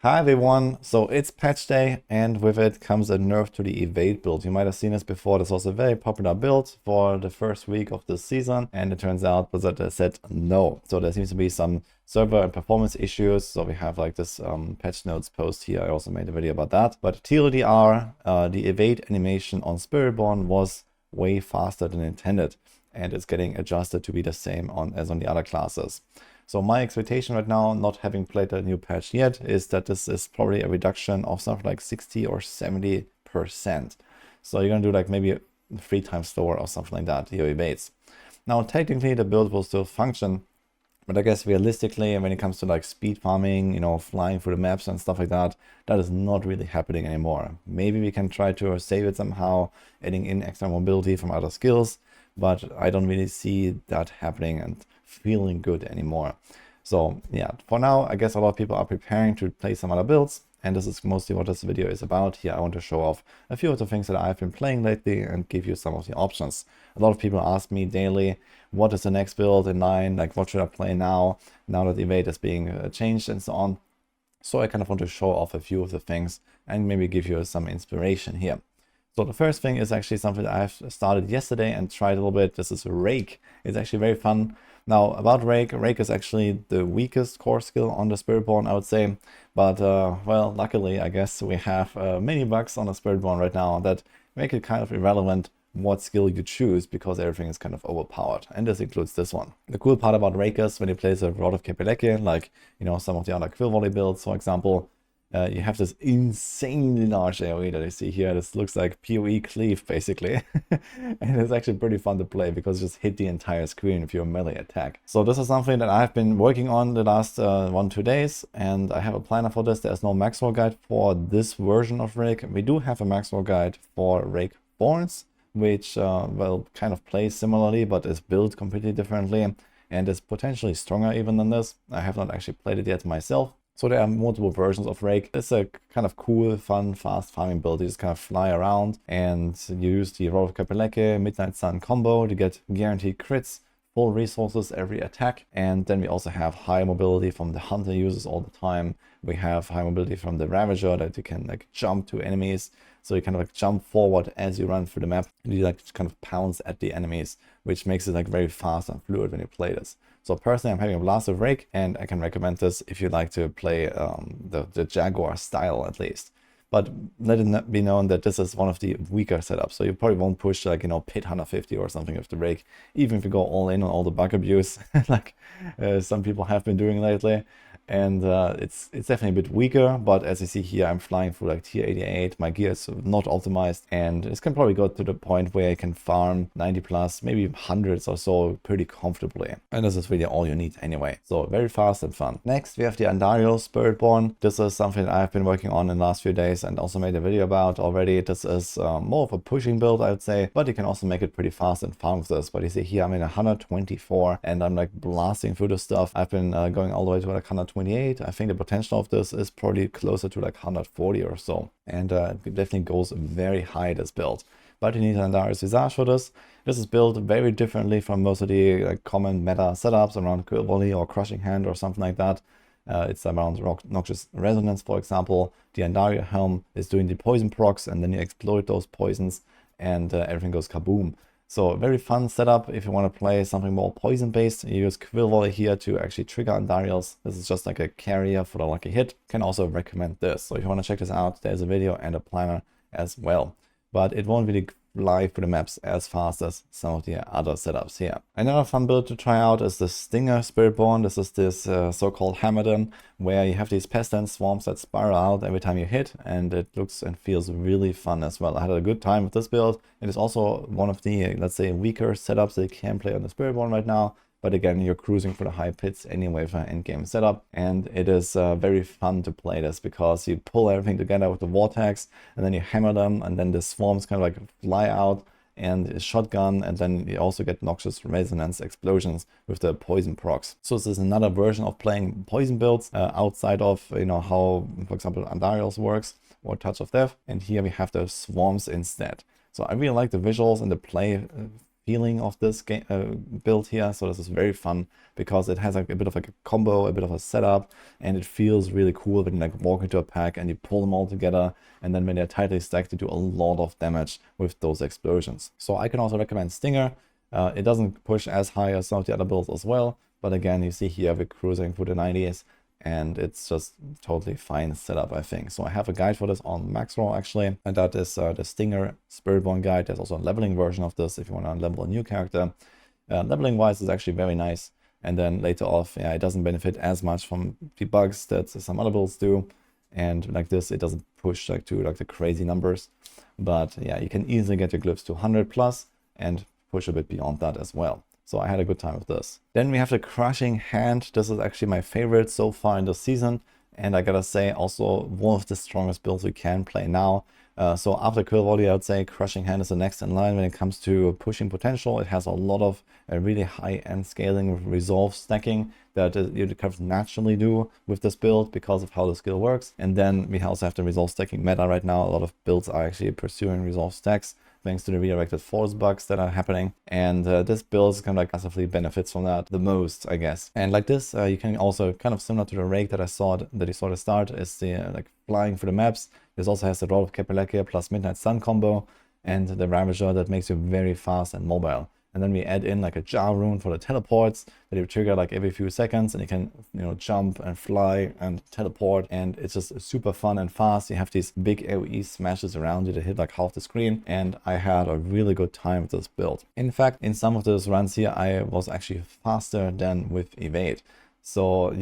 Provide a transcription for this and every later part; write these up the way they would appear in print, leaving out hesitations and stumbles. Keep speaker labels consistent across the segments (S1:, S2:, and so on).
S1: Hi everyone, so it's patch day and with it comes a nerf to the evade build. You might have seen this before. This was a very popular build for the first week of the season and it turns out Blizzard said no. So there seems to be some server and performance issues. So we have like this patch notes post here. I also made a video about that. But TLDR, the evade animation on Spiritborn was way faster than intended and it's getting adjusted to be the same as on the other classes. So my expectation right now, not having played the new patch yet, is that this is probably a reduction of something like 60 or 70%. So you're gonna do like maybe 3 times slower or something like that, your evades. Now technically the build will still function, but I guess realistically, when it comes to like speed farming, you know, flying through the maps and stuff like that, that is not really happening anymore. Maybe we can try to save it somehow, adding in extra mobility from other skills, but I don't really see that happening and feeling good anymore. So yeah, for now, I guess a lot of people are preparing to play some other builds, and this is mostly what this video is about. Here I want to show off a few of the things that I've been playing lately and give you some of the options. A lot of people ask me daily, what is the next build in line? Like, what should I play now that Evade is being changed and so on. So I kind of want to show off a few of the things and maybe give you some inspiration here. So the first thing is actually something that I've started yesterday and tried a little bit. This is Rake. It's actually very fun. Now about Rake, Rake is actually the weakest core skill on the Spiritborn, I would say. But well, luckily, I guess we have many bugs on the Spiritborn right now that make it kind of irrelevant what skill you choose because everything is kind of overpowered. And this includes this one. The cool part about Rake is when you play a Rod of Kepeleke, like, you know, some of the other Quill Volley builds, for example, you have this insanely large AoE that I see here. This looks like PoE cleave, basically. And it's actually pretty fun to play because you just hit the entire screen if you're a melee attack. So this is something that I've been working on the last 1-2 days, and I have a planner for this. There's no maxwell guide for this version of Rake. We do have a maxwell guide for Rake Borns, which well, kind of plays similarly, but is built completely differently and is potentially stronger even than this. I have not actually played it yet myself. So there are multiple versions of Rake. It's a kind of cool, fun, fast farming build. You just kind of fly around and you use the Rod of Kepeleke Midnight Sun combo to get guaranteed crits, full resources every attack. And then we also have high mobility from the Hunter uses all the time. We have high mobility from the Ravager that you can like jump to enemies. So you kind of like jump forward as you run through the map and you like kind of pounce at the enemies, which makes it like very fast and fluid when you play this. So personally, I'm having a blast with Rake, and I can recommend this if you like to play the Jaguar style at least. But let it be known that this is one of the weaker setups, so you probably won't push like, you know, Pit 150 or something with the Rake, even if you go all in on all the bug abuse, like some people have been doing lately. And it's definitely a bit weaker, but as you see here, I'm flying through like tier 88, my gear is not optimized, and this can probably go to the point where I can farm 90 plus, maybe hundreds or so pretty comfortably. And this is really all you need anyway. So very fast and fun. Next, we have the Andariels Spiritborn. This is something that I've been working on in the last few days and also made a video about already. This is more of a pushing build, I would say, but you can also make it pretty fast and farm with this. But you see here, I'm in 124 and I'm like blasting through the stuff. I've been going all the way to like 128. I think the potential of this is probably closer to like 140 or so. And it definitely goes very high, this build. But you need an Andariels Visage for this. This is built very differently from most of the like, common meta setups around Quill Volley or Crushing Hand or something like that. It's around Noxious Resonance, for example. The Andariel Helm is doing the poison procs, and then you exploit those poisons, and everything goes kaboom. So a very fun setup if you want to play something more poison based. You use Quill Volley here to actually trigger Andariels. This is just like a carrier for the lucky hit. Can also recommend this. So if you want to check this out, there's a video and a planner as well. But it won't really fly through the maps as fast as some of the other setups here. Another fun build to try out is the Stinger Spiritborn. This is this so-called Hammerden, where you have these pestilence swarms that spiral out every time you hit, and it looks and feels really fun as well. I had a good time with this build. It is also one of the, let's say, weaker setups that you can play on the Spiritborn right now. But again, you're cruising for the high pits anyway for an endgame setup. And it is very fun to play this because you pull everything together with the vortex and then you hammer them, and then the swarms kind of like fly out and shotgun, and then you also get Noxious Resonance explosions with the poison procs. So this is another version of playing poison builds outside of, you know, how, for example, Andariels works or Touch of Death. And here we have the swarms instead. So I really like the visuals and the play feeling of this build here. So this is very fun because it has like a bit of like a combo, a bit of a setup, and it feels really cool when you like walk into a pack and you pull them all together, and then when they're tightly stacked, they do a lot of damage with those explosions. So I can also recommend Stinger. It doesn't push as high as some of the other builds as well, but again, you see here we're cruising through the 90s, and it's just totally fine setup, I think. So I have a guide for this on Maxroll actually, and that is the Stinger Spiritborn guide. There's also a leveling version of this if you want to level a new character. Leveling wise is actually very nice, and then later off, yeah, it doesn't benefit as much from the bugs that some other builds do, and like this, it doesn't push like to like the crazy numbers, but yeah, you can easily get your glyphs to 100 plus and push a bit beyond that as well. So I had a good time with this. Then we have the Crushing Hand. This is actually my favorite so far in the season, and I gotta say also one of the strongest builds we can play now. So after Quill Volley, I would say Crushing Hand is the next in line when it comes to pushing potential. It has a lot of really high-end scaling with resolve stacking that you kind of naturally do with this build because of how the skill works. And then we also have the resolve stacking meta right now. A lot of builds are actually pursuing resolve stacks thanks to the redirected force bugs that are happening. And this build is kind of like massively benefits from that the most, I guess. And like this, you can also kind of similar to the Rake that you saw at the start, is the like flying through the maps. This also has the Roll of Kepeleke plus Midnight Sun combo, and the Ravager that makes you very fast and mobile. And then we add in like a jar rune for the teleports that you trigger like every few seconds, and you can, you know, jump and fly and teleport, and it's just super fun and fast. You have these big AoE smashes around you that hit like half the screen, and I had a really good time with this build. In fact, in some of those runs here, I was actually faster than with Evade. So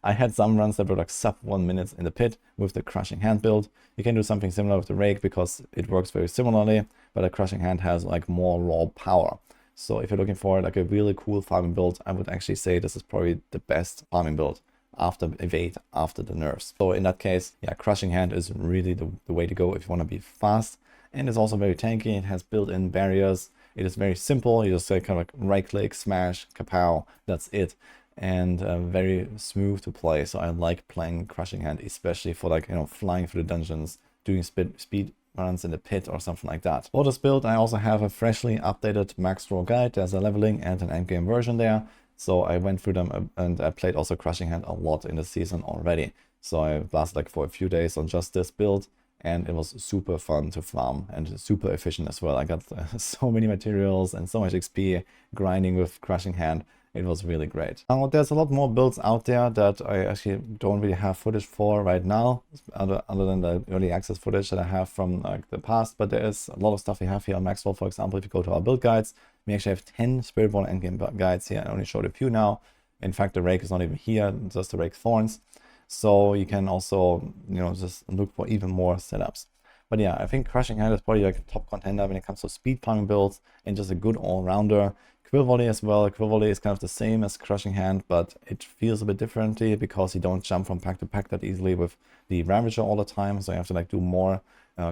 S1: I had some runs that were like sub 1 minute in the pit with the Crushing Hand build. You can do something similar with the Rake because it works very similarly, but a Crushing Hand has like more raw power. So if you're looking for like a really cool farming build, I would actually say this is probably the best farming build after Evade, after the nerfs. So in that case, yeah, Crushing Hand is really the way to go if you want to be fast. And it's also very tanky. It has built-in barriers. It is very simple. You just say kind of like right click, smash, kapow, that's it. And very smooth to play. So I like playing Crushing Hand, especially for like, you know, flying through the dungeons, doing speed runs in the pit or something like that. For this build, I also have a freshly updated Maxroll guide. There's a leveling and an endgame version there. So I went through them, and I played also Crushing Hand a lot in the season already. So I lasted like for a few days on just this build, and it was super fun to farm and super efficient as well. I got so many materials and so much XP grinding with Crushing Hand. It was really great. Now, there's a lot more builds out there that I actually don't really have footage for right now, other than the early access footage that I have from like the past. But there is a lot of stuff we have here on Maxroll. For example, if you go to our build guides, we actually have 10 Spiritborn endgame guides here. I only showed a few now. In fact, the Rake is not even here, just the Rake Thorns. So you can also, you know, just look for even more setups. But yeah, I think Crushing Hand is probably like a top contender when it comes to speed farming builds and just a good all-rounder. Quill Volley as well. Quill Volley is kind of the same as Crushing Hand, but it feels a bit differently because you don't jump from pack to pack that easily with the Ravager all the time. So you have to like do more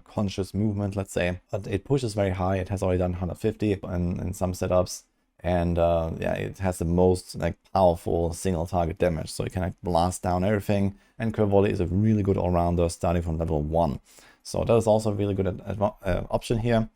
S1: conscious movement, let's say. But it pushes very high. It has already done 150 in some setups. And yeah, it has the most like powerful single target damage. So you can like blast down everything. And Quill Volley is a really good all-rounder starting from level 1. So that is also a really good option here.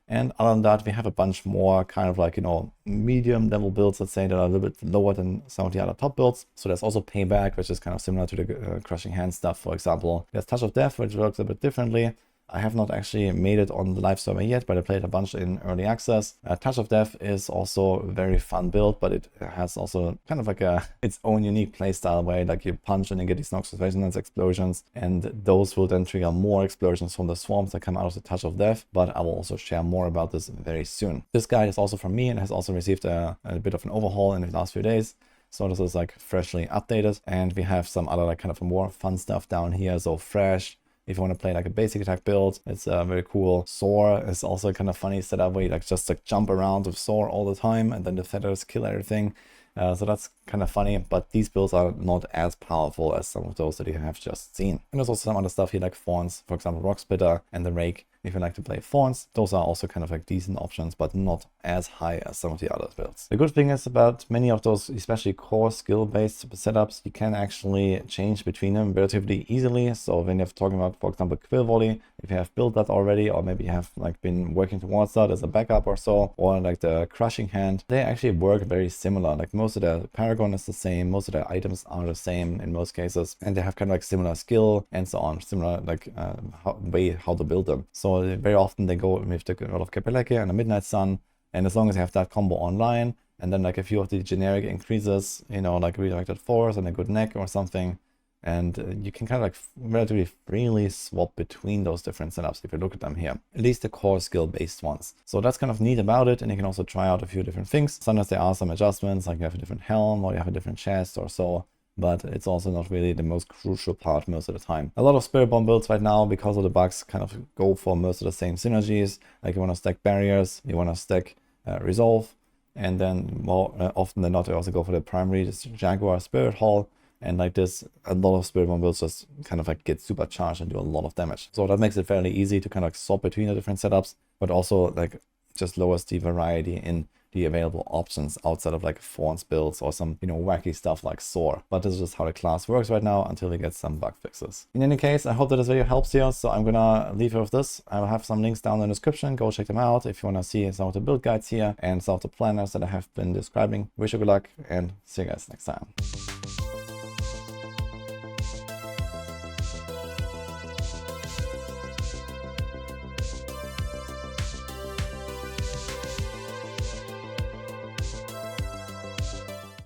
S1: And other than that, we have a bunch more kind of like, you know, medium level builds, let's say, that are a little bit lower than some of the other top builds. So there's also Payback, which is kind of similar to the Crushing Hand stuff, for example. There's Touch of Death, which works a bit differently. I have not actually made it on the live server yet, but I played a bunch in early access. Touch of Death is also a very fun build, but it has also kind of like its own unique playstyle where like you punch and you get these Noxus Resonance explosions, and those will then trigger more explosions from the swarms that come out of the Touch of Death, but I will also share more about this very soon. This guide is also from me and has also received a bit of an overhaul in the last few days. So this is like freshly updated, and we have some other like kind of more fun stuff down here. So Fresh, if you want to play like a basic attack build, it's very cool. Soar is also kind of funny setup where you like just like jump around with Soar all the time, and then the feathers kill everything. So that's kind of funny, but these builds are not as powerful as some of those that you have just seen. And there's also some other stuff here like Thorns, for example, Rock Splitter and the Rake, If you like to play Thorns, those are also kind of like decent options, but not as high as some of the other builds. The good thing is about many of those, especially core skill-based setups, you can actually change between them relatively easily. So when you're talking about, for example, Quill Volley, if you have built that already, or maybe you have like been working towards that as a backup or so, or like the Crushing Hand, they actually work very similar. Like most of the Paragon is the same, most of the items are the same in most cases, and they have kind of like similar skill and so on, similar like how to build them. So very often they go with the God of Kapeleke and the Midnight Sun, and as long as you have that combo online, and then like a few of the generic increases, you know, like Redirected Force and a good neck or something, and you can kind of like relatively freely swap between those different setups if you look at them here, at least the core skill based ones. So that's kind of neat about it, and you can also try out a few different things. Sometimes there are some adjustments, like you have a different helm or you have a different chest or so, but it's also not really the most crucial part most of the time. A lot of Spirit Bomb builds right now, because of the bugs, kind of go for most of the same synergies. Like you want to stack barriers, you want to stack resolve, and then more often than not, you also go for the primary Jaguar Spirit Hall. And like this, a lot of Spirit Bomb builds just kind of like get supercharged and do a lot of damage. So that makes it fairly easy to kind of like swap between the different setups, but also like just lowers the variety in the available options outside of like Thorns builds or some, you know, wacky stuff like Soar. But this is just how the class works right now until we get some bug fixes. In any case, I hope that this video helps you. So I'm gonna leave you with this. I'll have some links down in the description. Go check them out if you want to see some of the build guides here and some of the planners that I have been describing. Wish you good luck and see you guys next time.